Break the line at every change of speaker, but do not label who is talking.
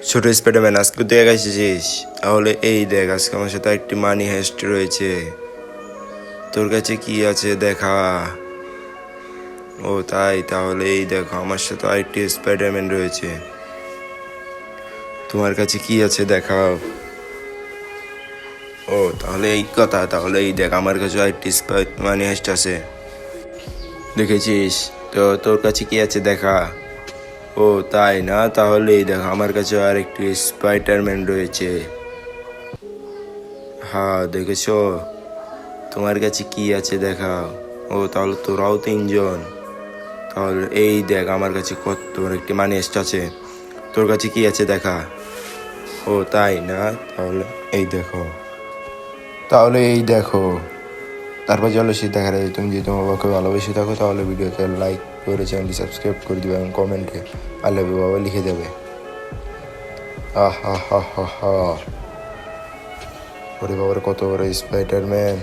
ছোট স্পাইডারম্যান, আজকে তুই একা এসেছিস? তাহলে এই দেখ, আজকে আমার সাথে একটি মানি হেস্ট রয়েছে। তোর কাছে কি আছে দেখা। ও তাই, তাহলে এই দেখো, আমার সাথে আরেকটি স্পাইডারম্যান রয়েছে। তোমার কাছে কি আছে দেখাও। ও তাহলে এই কথা, তাহলে এই দেখ, আমার কাছে আরেকটি মানি হেস্ট আছে। দেখেছিস? তো তোর কাছে কি আছে দেখা। ও তাই না, তাহলে এই দেখো, আমার কাছে আরেকটি স্পাইডারম্যান রয়েছে। হ্যাঁ দেখেছো? তোমার কাছে কি আছে দেখাও। ও তাহলে তোরাও তিনজন। তাহলে এই দেখ, আমার কাছে তোর একটি মানি হেস্ট আছে। তোর কাছে কি আছে দেখা। ও তাই না, তাহলে এই দেখো, তাহলে এই দেখো। তারপর চলো সে দেখার আগে তুমি যদি তোমার বাবাকে ভালোবেসে থাকো, তাহলে ভিডিওতে লাইক করে চ্যানেলটি সাবস্ক্রাইব করে দিবে এবং কমেন্টে আই লাভ ইউ বাবা লিখে দেবে। আহ হা হা হা হা। ওরে বাবার কত বড় স্পাইডারম্যান।